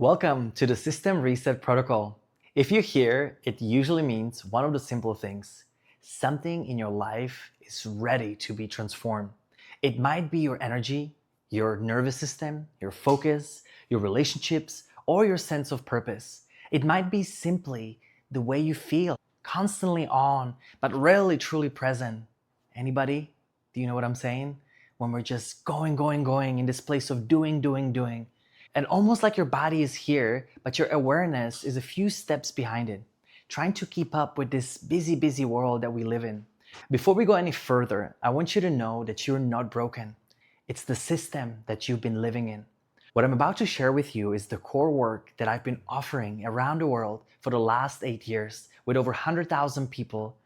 Welcome to the System Reset Protocol. If you're here, it usually means one of the simple things. Something in your life is ready to be transformed. It might be your energy, your nervous system, your focus, your relationships, or your sense of purpose. It might be simply the way you feel, constantly on, but rarely truly present. Anybody? Do you know what I'm saying? When we're just going in this place of doing. And almost like your body is here, but your awareness is a few steps behind it, trying to keep up with this busy world that we live in. Before we go any further, I want you to know that you're not broken. It's the system that you've been living in. What I'm about to share with you is the core work that I've been offering around the world for the last 8 years with over 100,000 people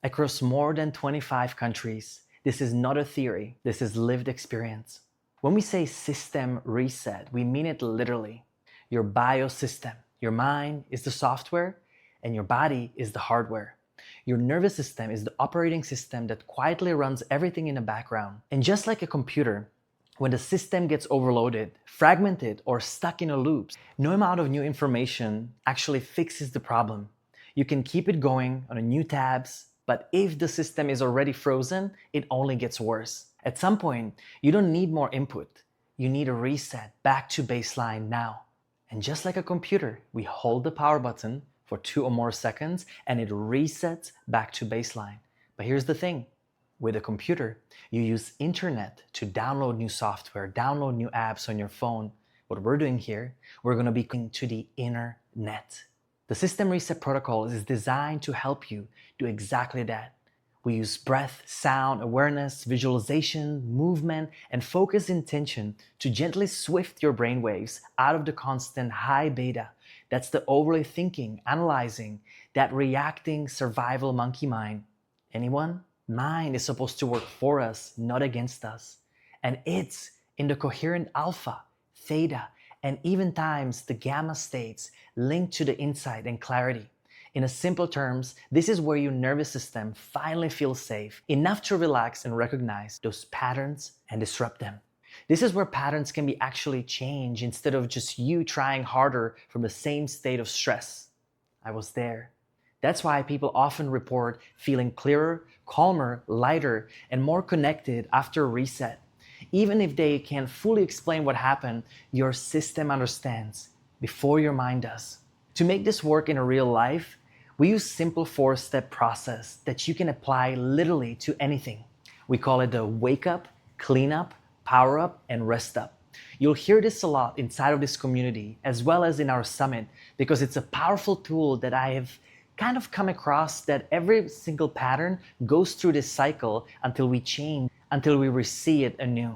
across more than 25 countries. This is not a theory, this is lived experience. When we say system reset, we mean it literally. Your biosystem, your mind is the software and your body is the hardware. Your nervous system is the operating system that quietly runs everything in the background. And just like a computer, when the system gets overloaded, fragmented, or stuck in a loop, no amount of new information actually fixes the problem. You can keep it going on a new tabs, but if the system is already frozen, it only gets worse. At some point, you don't need more input. You need a reset back to baseline now. And just like a computer, we hold the power button for 2 or more seconds and it resets back to baseline. But here's the thing. With a computer, you use internet to download new software, download new apps on your phone. What we're doing here, we're going to be going to the inner net. The System Reset Protocol is designed to help you do exactly that. We use breath, sound, awareness, visualization, movement, and focus intention to gently swift your brainwaves out of the constant high beta. That's the overly thinking, analyzing, that reacting survival monkey mind. Anyone? Mind is supposed to work for us, not against us. And it's in the coherent alpha, theta, and even times the gamma states linked to the insight and clarity. In simple terms, this is where your nervous system finally feels safe, enough to relax and recognize those patterns and disrupt them. This is where patterns can be actually changed instead of just you trying harder from the same state of stress. I was there. That's why people often report feeling clearer, calmer, lighter, and more connected after a reset. Even if they can't fully explain what happened, your system understands before your mind does. To make this work in a real life, we use simple 4-step process that you can apply literally to anything. We call it the wake up, clean up, power up, and rest up. You'll hear this a lot inside of this community as well as in our summit because it's a powerful tool that I have kind of come across that every single pattern goes through this cycle until we change, until we see it anew.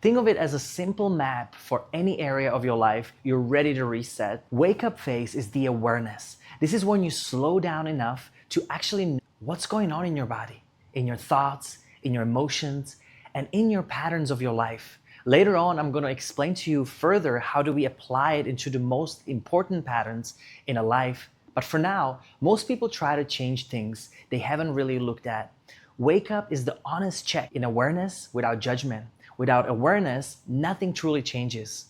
Think of it as a simple map for any area of your life you're ready to reset. Wake up phase is the awareness. This is when you slow down enough to actually know what's going on in your body, in your thoughts, in your emotions, and in your patterns of your life. Later on, I'm going to explain to you further how do we apply it into the most important patterns in a life. But for now, most people try to change things they haven't really looked at. Wake up is the honest check in awareness without judgment. Without awareness, nothing truly changes.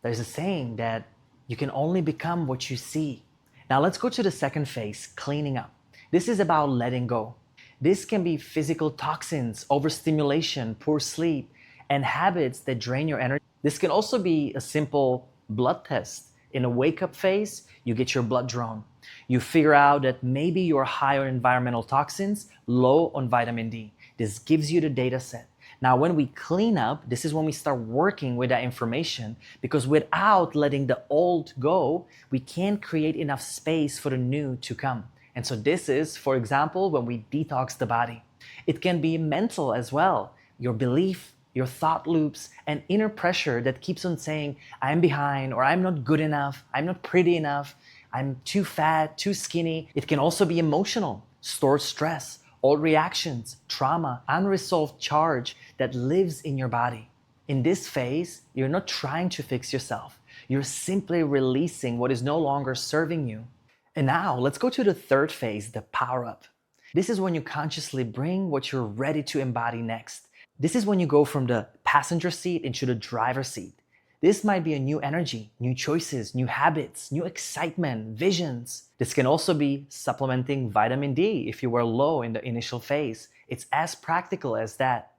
There's a saying that you can only become what you see. Now let's go to the second phase, cleaning up. This is about letting go. This can be physical toxins, overstimulation, poor sleep, and habits that drain your energy. This can also be a simple blood test. In a wake-up phase, you get your blood drawn. You figure out that maybe you're high on environmental toxins, low on vitamin D. This gives you the data set. Now, when we clean up, this is when we start working with that information because without letting the old go, we can't create enough space for the new to come. And so this is, for example, when we detox the body. It can be mental as well. Your belief, your thought loops, and inner pressure that keeps on saying, I'm behind, or I'm not good enough, I'm not pretty enough, I'm too fat, too skinny. It can also be emotional, stored stress, old reactions, trauma, unresolved charge that lives in your body. In this phase, you're not trying to fix yourself. You're simply releasing what is no longer serving you. And now let's go to the third phase, the power up. This is when you consciously bring what you're ready to embody next. This is when you go from the passenger seat into the driver's seat. This might be a new energy, new choices, new habits, new excitement, visions. This can also be supplementing vitamin D if you were low in the initial phase. It's as practical as that.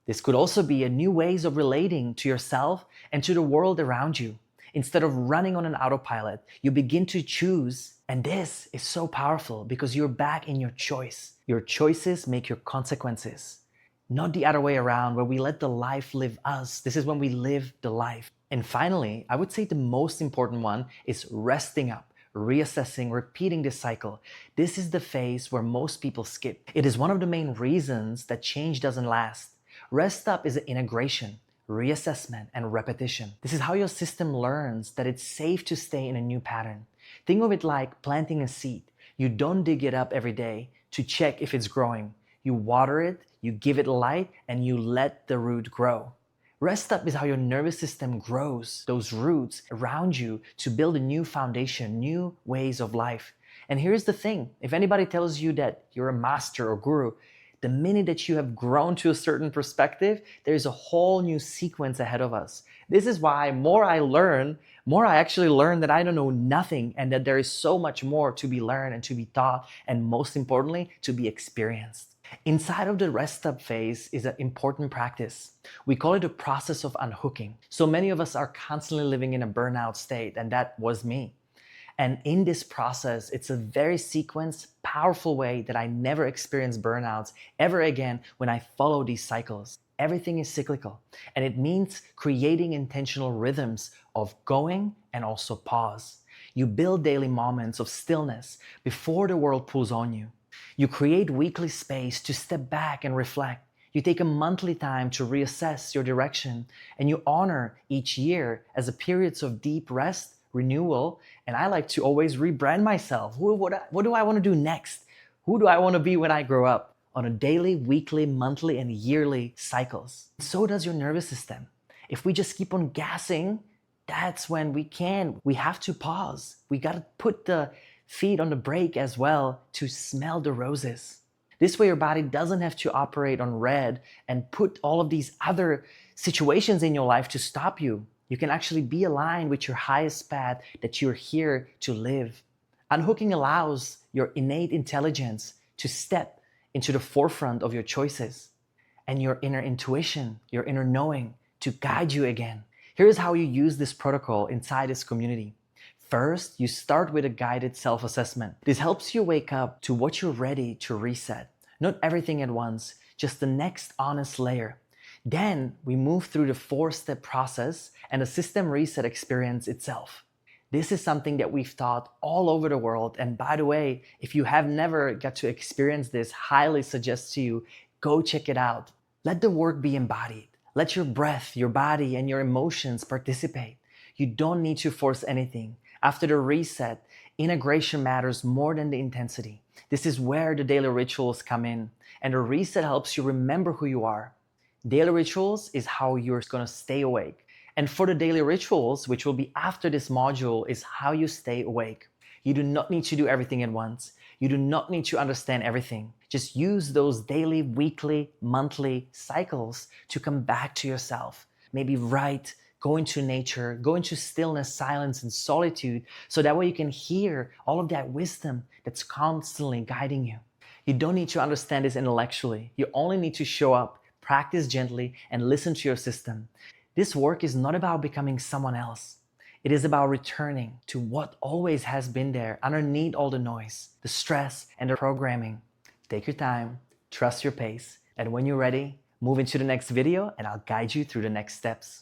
This could also be a new ways of relating to yourself and to the world around you. Instead of running on an autopilot, you begin to choose. And this is so powerful because you're back in your choice. Your choices make your consequences. Not the other way around where we let the life live us. This is when we live the life. And finally, I would say the most important one is resting up, reassessing, repeating this cycle. This is the phase where most people skip. It is one of the main reasons that change doesn't last. Rest up is an integration, reassessment, and repetition. This is how your system learns that it's safe to stay in a new pattern. Think of it like planting a seed. You don't dig it up every day to check if it's growing. You water it, you give it light, and you let the root grow. Rest up is how your nervous system grows those roots around you to build a new foundation, new ways of life. And here's the thing, if anybody tells you that you're a master or guru, the minute that you have grown to a certain perspective, there's a whole new sequence ahead of us. This is why more I learn, more I actually learn that I don't know nothing and that there is so much more to be learned and to be taught, and most importantly, to be experienced. Inside of the rest up phase is an important practice. We call it a process of unhooking. So many of us are constantly living in a burnout state, and that was me. And in this process, it's a very sequenced, powerful way that I never experience burnouts ever again when I follow these cycles. Everything is cyclical, and it means creating intentional rhythms of going and also pause. You build daily moments of stillness before the world pulls on you. You create weekly space to step back and reflect. You take a monthly time to reassess your direction, and you honor each year as a periods of deep rest, renewal, and I like to always rebrand myself. What do I want to do next? Who do I want to be when I grow up? On a daily, weekly, monthly, and yearly cycles. So does your nervous system. If we just keep on gassing, that's when we have to pause. We got to put the feet on the brake as well to smell the roses. This way your body doesn't have to operate on red and put all of these other situations in your life to stop you. You can actually be aligned with your highest path that you're here to live. Unhooking allows your innate intelligence to step into the forefront of your choices and your inner intuition, your inner knowing to guide you again. Here's how you use this protocol inside this community. First, you start with a guided self-assessment. This helps you wake up to what you're ready to reset. Not everything at once, just the next honest layer. Then we move through the 4-step process and the system reset experience itself. This is something that we've taught all over the world. And by the way, if you have never got to experience this, highly suggest to you, go check it out. Let the work be embodied. Let your breath, your body, and your emotions participate. You don't need to force anything. After the reset, integration matters more than the intensity. This is where the daily rituals come in. And the reset helps you remember who you are. Daily rituals is how you're going to stay awake. And for the daily rituals, which will be after this module, is how you stay awake. You do not need to do everything at once. You do not need to understand everything. Just use those daily, weekly, monthly cycles to come back to yourself. Maybe write, go into nature, go into stillness, silence, and solitude, so that way you can hear all of that wisdom that's constantly guiding you. You don't need to understand this intellectually. You only need to show up, practice gently, and listen to your system. This work is not about becoming someone else. It is about returning to what always has been there underneath all the noise, the stress, and the programming. Take your time, trust your pace, and when you're ready, move into the next video and I'll guide you through the next steps.